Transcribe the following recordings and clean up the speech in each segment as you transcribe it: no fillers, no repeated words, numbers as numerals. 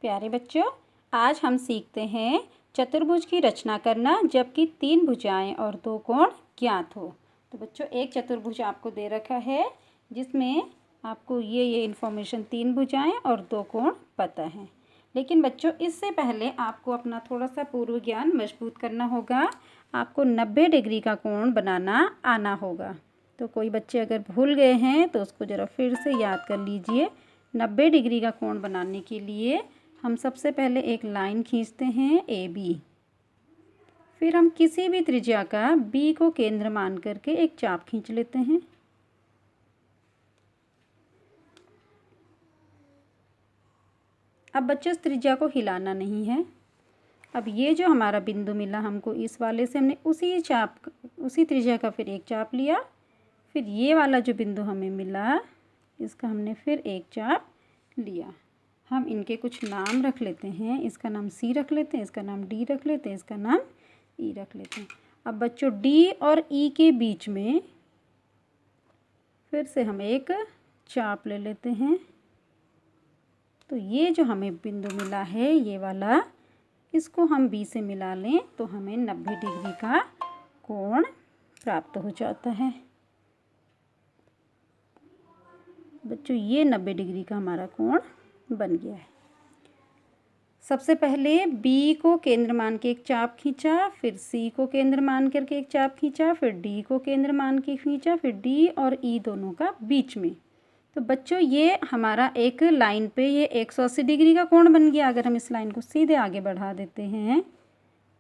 प्यारे बच्चों, आज हम सीखते हैं चतुर्भुज की रचना करना जबकि 3 भुजाएं और 2 कोण ज्ञात हो। तो बच्चों, एक चतुर्भुज आपको दे रखा है जिसमें आपको ये इन्फॉर्मेशन 3 भुजाएं और 2 कोण पता है। लेकिन बच्चों, इससे पहले आपको अपना थोड़ा सा पूर्व ज्ञान मजबूत करना होगा। आपको 90 डिग्री का कोण बनाना आना होगा। तो कोई बच्चे अगर भूल गए हैं तो उसको ज़रा फिर से याद कर लीजिए। 90 डिग्री का कोण बनाने के लिए हम सबसे पहले एक लाइन खींचते हैं ए बी। फिर हम किसी भी त्रिज्या का बी को केंद्र मान करके एक चाप खींच लेते हैं। अब बच्चों, इस त्रिज्या को हिलाना नहीं है। अब ये जो हमारा बिंदु मिला हमको, इस वाले से हमने उसी त्रिज्या का फिर एक चाप लिया। फिर ये वाला जो बिंदु हमें मिला, इसका हमने फिर एक चाप लिया। हम इनके कुछ नाम रख लेते हैं। इसका नाम सी रख लेते हैं, इसका नाम डी रख लेते हैं, इसका नाम ई रख लेते हैं। अब बच्चों, डी और ई के बीच में फिर से हम एक चाप ले लेते हैं। तो ये जो हमें बिंदु मिला है, ये वाला, इसको हम बी से मिला लें तो हमें 90 डिग्री का कोण प्राप्त हो जाता है। बच्चों, ये 90 डिग्री का हमारा कोण बन गया है। सबसे पहले बी को केंद्र मान के एक चाप खींचा, फिर सी को केंद्र मान करके एक चाप खींचा, फिर डी को केंद्र मान के खींचा, फिर डी और ई दोनों का बीच में। तो बच्चों, ये हमारा एक लाइन पे ये 180 डिग्री का कोण बन गया। अगर हम इस लाइन को सीधे आगे बढ़ा देते हैं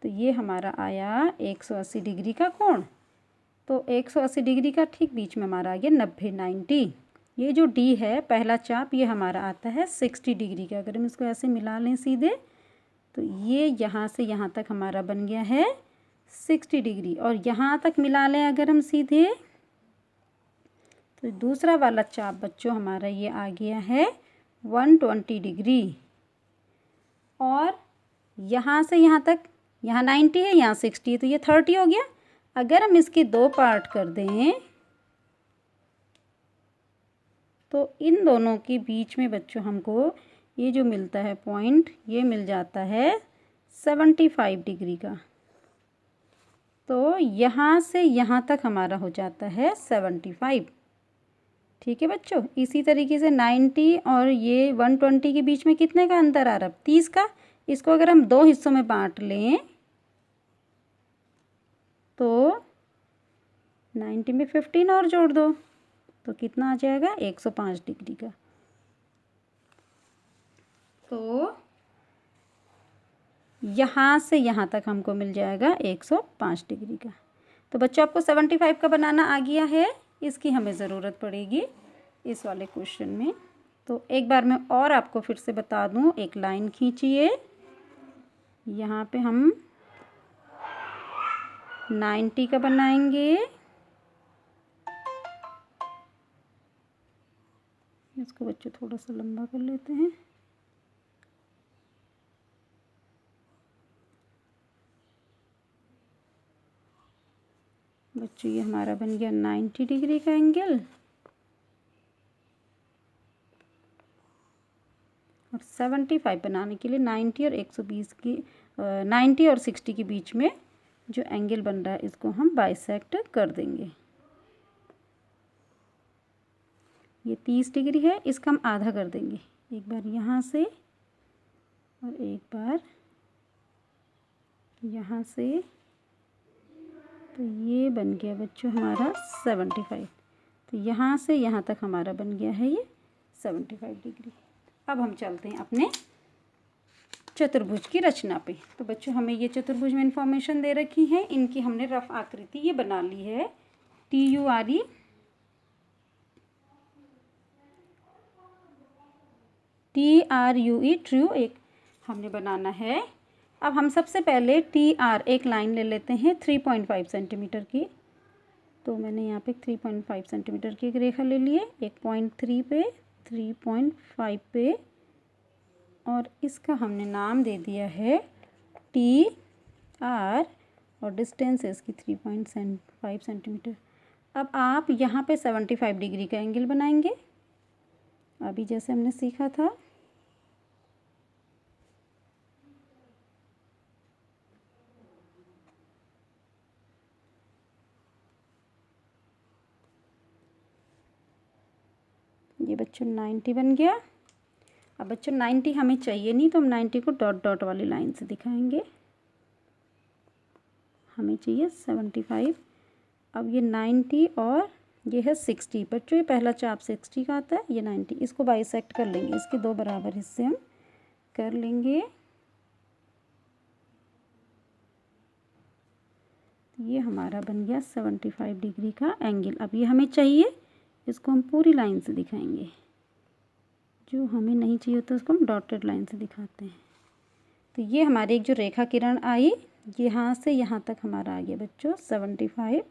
तो ये हमारा आया 180 डिग्री का कोण। तो 180 डिग्री का ठीक बीच में हमारा आ गया 90। ये जो डी है, पहला चाप, ये हमारा आता है 60 डिग्री का। अगर हम इसको ऐसे मिला लें सीधे तो ये यहाँ से यहाँ तक हमारा बन गया है 60 डिग्री। और यहाँ तक मिला लें अगर हम सीधे, तो दूसरा वाला चाप बच्चों हमारा ये आ गया है 120 डिग्री। और यहाँ से यहाँ तक, यहाँ 90 है, यहाँ 60 है, तो ये 30 हो गया। अगर हम इसके 2 पार्ट कर दें तो इन दोनों के बीच में बच्चों हमको ये जो मिलता है पॉइंट, ये मिल जाता है 75 डिग्री का। तो यहाँ से यहाँ तक हमारा हो जाता है 75। ठीक है बच्चों, इसी तरीके से 90 और ये 120 के बीच में कितने का अंतर आ रहा है? 30 का। इसको अगर हम 2 हिस्सों में बांट लें तो 90 में 15 और जोड़ दो तो कितना आ जाएगा? 105 डिग्री का। तो यहाँ से यहाँ तक हमको मिल जाएगा 105 डिग्री का। तो बच्चों, आपको 75 का बनाना आ गया है। इसकी हमें ज़रूरत पड़ेगी इस वाले क्वेश्चन में। तो एक बार मैं और आपको फिर से बता दूँ, एक लाइन खींचिए। यहाँ पे हम 90 का बनाएंगे। इसको बच्चों थोड़ा सा लंबा कर लेते हैं। बच्चों, ये हमारा बन गया 90 डिग्री का एंगल। और 75 बनाने के लिए 90 और 120 की 90 और 60 के बीच में जो एंगल बन रहा है, इसको हम बाइसेक्ट कर देंगे। ये 30 डिग्री है, इसका हम आधा कर देंगे। एक बार यहाँ से और एक बार यहाँ से। तो ये बन गया बच्चों हमारा 75। तो यहाँ से यहाँ तक हमारा बन गया है ये 75 डिग्री। अब हम चलते हैं अपने चतुर्भुज की रचना पे। तो बच्चों, हमें ये चतुर्भुज में इंफॉर्मेशन दे रखी है। इनकी हमने रफ आकृति ये बना ली है। TURE ट्रू एक हमने बनाना है। अब हम सबसे पहले TR एक लाइन ले लेते हैं 3.5 सेंटीमीटर की। तो मैंने यहाँ पे 3.5 सेंटीमीटर की एक रेखा ले ली है। एक 0.3 पे, 3.5 पे, और इसका हमने नाम दे दिया है TR और डिस्टेंस है इसकी 3.5 सेंटीमीटर। अब आप यहाँ पे 75 डिग्री का एंगल बनाएंगे, अभी जैसे हमने सीखा था। ये बच्चों 90 बन गया। अब बच्चों 90 हमें चाहिए नहीं, तो हम 90 को डॉट डॉट वाली लाइन से दिखाएंगे। हमें चाहिए 75। अब ये 90 और ये है 60। बच्चों ये पहला चाप 60 का आता है, ये 90। इसको बाइसेक्ट कर लेंगे, इसके दो बराबर हिस्से हम कर लेंगे। ये हमारा बन गया 75 डिग्री का एंगल। अब ये हमें चाहिए, इसको हम पूरी लाइन से दिखाएंगे। जो हमें नहीं चाहिए होता उसको हम डॉटेड लाइन से दिखाते हैं। तो ये हमारी एक जो रेखा किरण आई, यहाँ से यहाँ तक हमारा आ गया बच्चों 75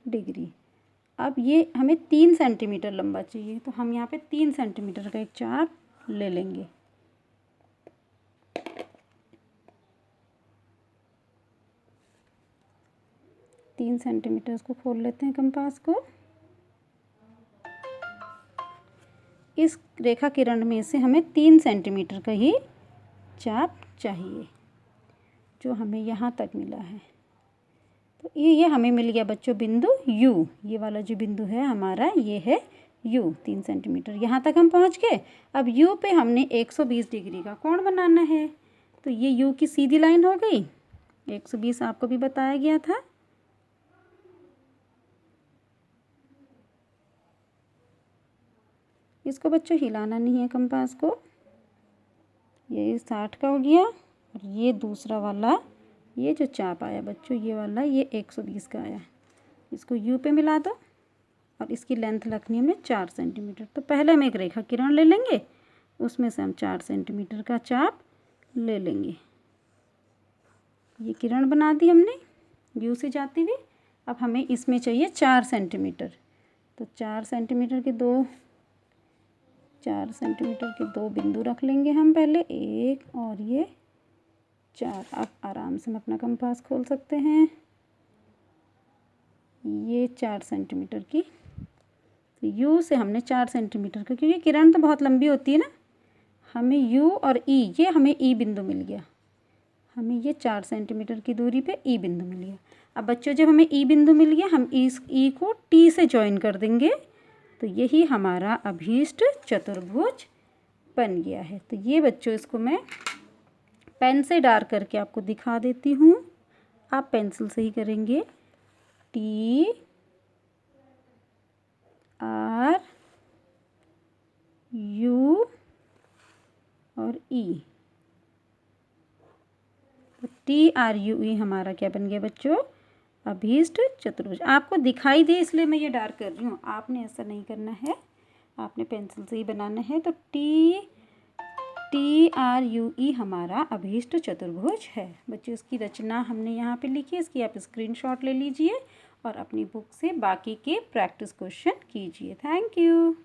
डिग्री। अब ये हमें 3 सेंटीमीटर लंबा चाहिए, तो हम यहाँ पे 3 सेंटीमीटर का एक चाप ले लेंगे। तीन सेंटीमीटर इसको खोल लेते हैं कंपास को। इस रेखा किरण में से हमें 3 सेंटीमीटर का ही चाप चाहिए, जो हमें यहाँ तक मिला है। तो ये हमें मिल गया बच्चों बिंदु U। ये वाला जो बिंदु है हमारा, ये है U 3 सेंटीमीटर। यहाँ तक हम पहुँच गए। अब U पे हमने 120 डिग्री का कोण बनाना है, तो ये U की सीधी लाइन हो गई। 120 आपको भी बताया गया था। इसको बच्चों हिलाना नहीं है कंपास को। ये 60 का हो गया, और ये दूसरा वाला ये जो चाप आया बच्चों, ये वाला ये 120 का आया। इसको U पे मिला दो, और इसकी लेंथ रखनी है हमें 4 सेंटीमीटर। तो पहले हम एक रेखा किरण ले लेंगे, उसमें से हम 4 सेंटीमीटर का चाप ले लेंगे। ये किरण बना दी हमने U से जाती हुई। अब हमें इसमें चाहिए 4 सेंटीमीटर। तो 4 सेंटीमीटर के 2 बिंदु रख लेंगे हम पहले, 1 और ये 4। अब आराम से हम अपना कंपास खोल सकते हैं। ये 4 सेंटीमीटर की, तो U से हमने 4 सेंटीमीटर का, क्योंकि किरण तो बहुत लंबी होती है ना, हमें U और E, ये हमें E बिंदु मिल गया। हमें ये 4 सेंटीमीटर की दूरी पे E बिंदु मिल गया। अब बच्चों जब हमें E बिंदु मिल गया, हम इस E को T से ज्वाइन कर देंगे, तो यही हमारा अभीष्ट चतुर्भुज बन गया है। तो ये बच्चों इसको मैं पेन से डार्क करके आपको दिखा देती हूँ। आप पेंसिल से ही करेंगे। T R U और E। तो TRUE हमारा क्या बन गया बच्चों? अभीष्ट चतुर्भुज। आपको दिखाई दे इसलिए मैं ये डार्क कर रही हूँ, आपने ऐसा नहीं करना है, आपने पेंसिल से ही बनाना है। तो TRUE हमारा अभीष्ट चतुर्भुज है। बच्चों इसकी रचना हमने यहाँ पे लिखी है, इसकी आप स्क्रीनशॉट ले लीजिए और अपनी बुक से बाकी के प्रैक्टिस क्वेश्चन कीजिए। Thank you.